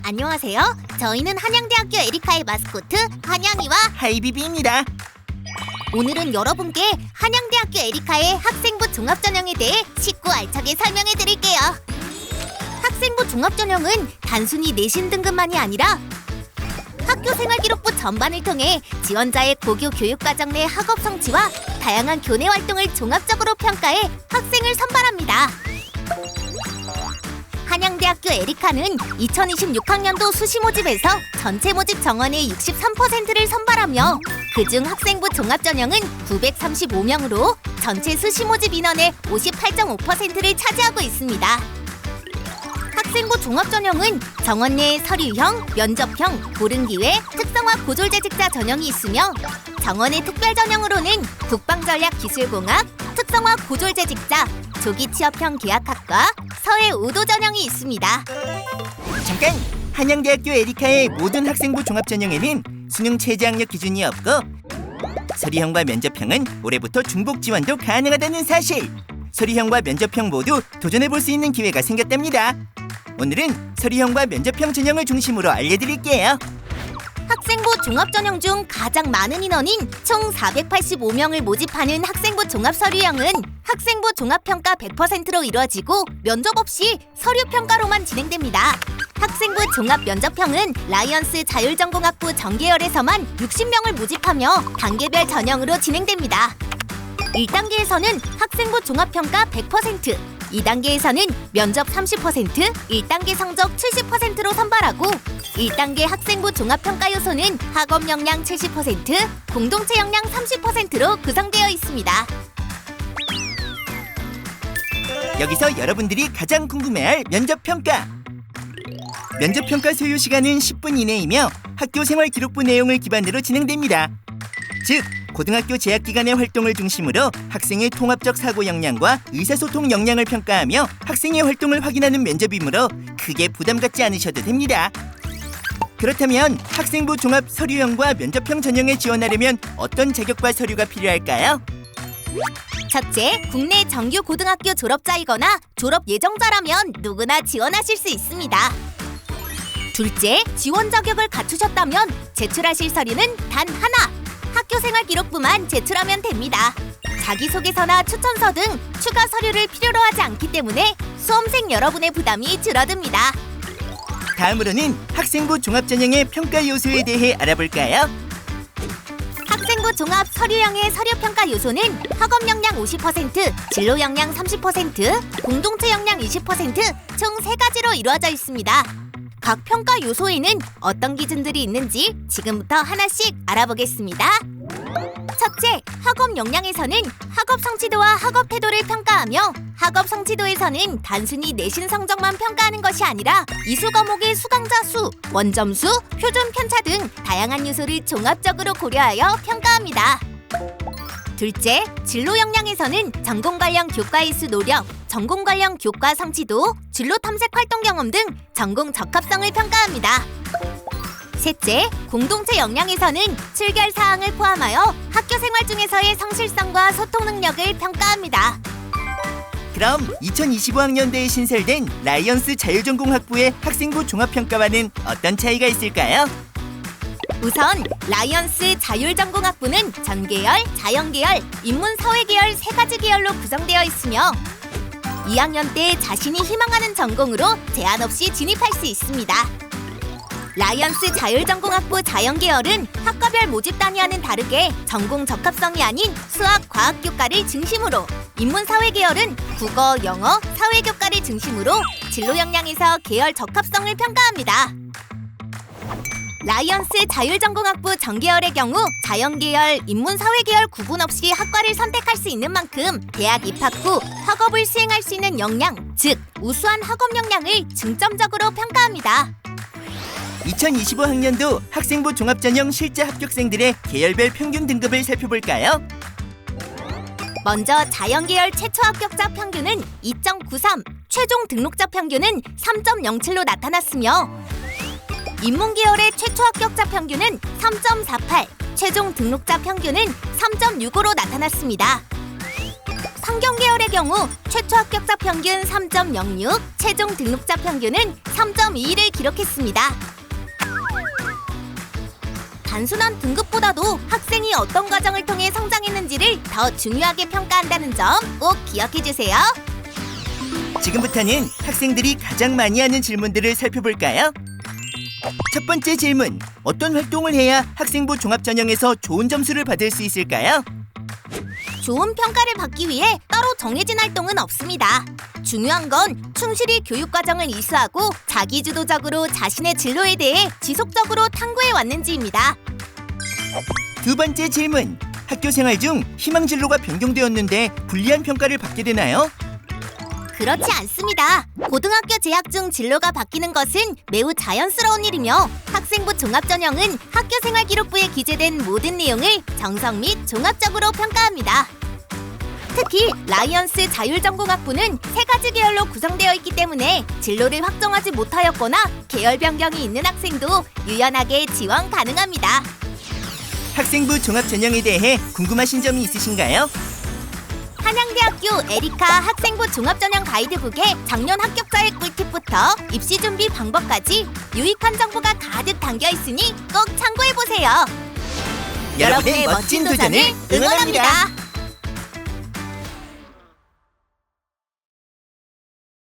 안녕하세요. 저희는 한양대학교 에리카의 마스코트 한양이와 하이비비입니다. 오늘은 여러분께 한양대학교 에리카의 학생부 종합전형에 대해 쉽고 알차게 설명해 드릴게요. 학생부 종합전형은 단순히 내신 등급만이 아니라 학교 생활기록부 전반을 통해 지원자의 고교 교육과정 내 학업 성취와 다양한 교내 활동을 종합적으로 평가해 학생을 선발합니다. 한양대학교 에리카는 2026학년도 수시 모집에서 전체 모집 정원의 63%를 선발하며 그중 학생부 종합전형은 935명으로 전체 수시 모집 인원의 58.5%를 차지하고 있습니다. 학생부 종합전형은 정원 내에 서류형, 면접형, 고른기회, 특성화 고졸재직자 전형이 있으며 정원의 특별전형으로는 국방전략기술공학, 특성화 고졸재직자, 조기취업형 계약학과, 서해 5도 전형이 있습니다. 잠깐! 한양대학교 에리카의 모든 학생부 종합전형에는 수능 최저학력 기준이 없고 서류형과 면접형은 올해부터 중복 지원도 가능하다는 사실! 서류형과 면접형 모두 도전해볼 수 있는 기회가 생겼답니다. 오늘은 서류형과 면접형 전형을 중심으로 알려드릴게요. 학생부 종합전형 중 가장 많은 인원인 총 485명을 모집하는 학생부 종합서류형은 학생부 종합평가 100%로 이루어지고 면접 없이 서류평가로만 진행됩니다. 학생부 종합면접형은 라이언스 자율전공학부 전계열에서만 60명을 모집하며 단계별 전형으로 진행됩니다. 1단계에서는 학생부 종합평가 100%, 2단계에서는 면접 30%, 1단계 성적 70%로 선발하고 1단계 학생부 종합평가 요소는 학업 역량 70%, 공동체 역량 30%로 구성되어 있습니다. 여기서 여러분들이 가장 궁금해할 면접평가! 면접평가 소요 시간은 10분 이내이며 학교 생활기록부 내용을 기반으로 진행됩니다. 즉, 고등학교 재학 기간의 활동을 중심으로 학생의 통합적 사고 역량과 의사소통 역량을 평가하며 학생의 활동을 확인하는 면접이므로 크게 부담 갖지 않으셔도 됩니다. 그렇다면 학생부 종합 서류형과 면접형 전형에 지원하려면 어떤 자격과 서류가 필요할까요? 첫째, 국내 정규 고등학교 졸업자이거나 졸업 예정자라면 누구나 지원하실 수 있습니다. 둘째, 지원 자격을 갖추셨다면 제출하실 서류는 단 하나! 학교생활기록부만 제출하면 됩니다. 자기소개서나 추천서 등 추가 서류를 필요로 하지 않기 때문에 수험생 여러분의 부담이 줄어듭니다. 다음으로는 학생부 종합전형의 평가 요소에 대해 알아볼까요? 학생부 종합 서류형의 서류평가 요소는 학업 역량 50%, 진로 역량 30%, 공동체 역량 20% 총 3가지로 이루어져 있습니다. 각 평가 요소에는 어떤 기준들이 있는지 지금부터 하나씩 알아보겠습니다. 첫째, 학업 역량에서는 학업 성취도와 학업 태도를 평가하며 학업 성취도에서는 단순히 내신 성적만 평가하는 것이 아니라 이수 과목의 수강자 수, 원점수, 표준 편차 등 다양한 요소를 종합적으로 고려하여 평가합니다. 둘째, 진로 역량에서는 전공 관련 교과 이수 노력, 전공 관련 교과 성취도, 진로 탐색 활동 경험 등 전공 적합성을 평가합니다. 셋째, 공동체 역량에서는 7개월 사항을 포함하여 학교 생활 중에서의 성실성과 소통 능력을 평가합니다. 그럼 2025학년도에 신설된 라이언스 자율전공학부의 학생부 종합평가와는 어떤 차이가 있을까요? 우선 라이언스 자율전공학부는 전계열, 자연계열, 인문사회계열 3가지 계열로 구성되어 있으며 2학년 때 자신이 희망하는 전공으로 제한 없이 진입할 수 있습니다. 라이언스 자율전공학부 자연계열은 학과별 모집 단위와는 다르게 전공 적합성이 아닌 수학, 과학 교과를 중심으로, 인문사회계열은 국어, 영어, 사회교과를 중심으로 진로 역량에서 계열 적합성을 평가합니다. 라이언스 자율전공학부 전계열의 경우 자연계열, 인문사회계열 구분 없이 학과를 선택할 수 있는 만큼 대학 입학 후 학업을 수행할 수 있는 역량, 즉 우수한 학업 역량을 중점적으로 평가합니다. 2025학년도 학생부 종합전형 실제 합격생들의 계열별 평균 등급을 살펴볼까요? 먼저 자연계열 최초 합격자 평균은 2.93, 최종 등록자 평균은 3.07로 나타났으며 인문계열의 최초 합격자 평균은 3.48, 최종 등록자 평균은 3.65로 나타났습니다. 환경 계열의 경우 최초 합격자 평균 3.06, 최종 등록자 평균은 3.21을 기록했습니다. 단순한 등급보다도 학생이 어떤 과정을 통해 성장했는지를 더 중요하게 평가한다는 점 꼭 기억해주세요. 지금부터는 학생들이 가장 많이 하는 질문들을 살펴볼까요? 첫 번째 질문, 어떤 활동을 해야 학생부 종합전형에서 좋은 점수를 받을 수 있을까요? 좋은 평가를 받기 위해 따로 정해진 활동은 없습니다. 중요한 건 충실히 교육과정을 이수하고 자기주도적으로 자신의 진로에 대해 지속적으로 탐구해 왔는지입니다. 두 번째 질문, 학교 생활 중 희망 진로가 변경되었는데 불리한 평가를 받게 되나요? 그렇지 않습니다. 고등학교 재학 중 진로가 바뀌는 것은 매우 자연스러운 일이며 학생부 종합전형은 학교생활기록부에 기재된 모든 내용을 정성 및 종합적으로 평가합니다. 특히 라이언스 자율전공학부는 3가지 계열로 구성되어 있기 때문에 진로를 확정하지 못하였거나 계열 변경이 있는 학생도 유연하게 지원 가능합니다. 학생부 종합전형에 대해 궁금하신 점이 있으신가요? 한양대학교 에리카 학생부 종합전형 가이드북에 작년 합격자의 꿀팁부터 입시 준비 방법까지 유익한 정보가 가득 담겨 있으니 꼭 참고해보세요. 여러분의 멋진 도전을 응원합니다.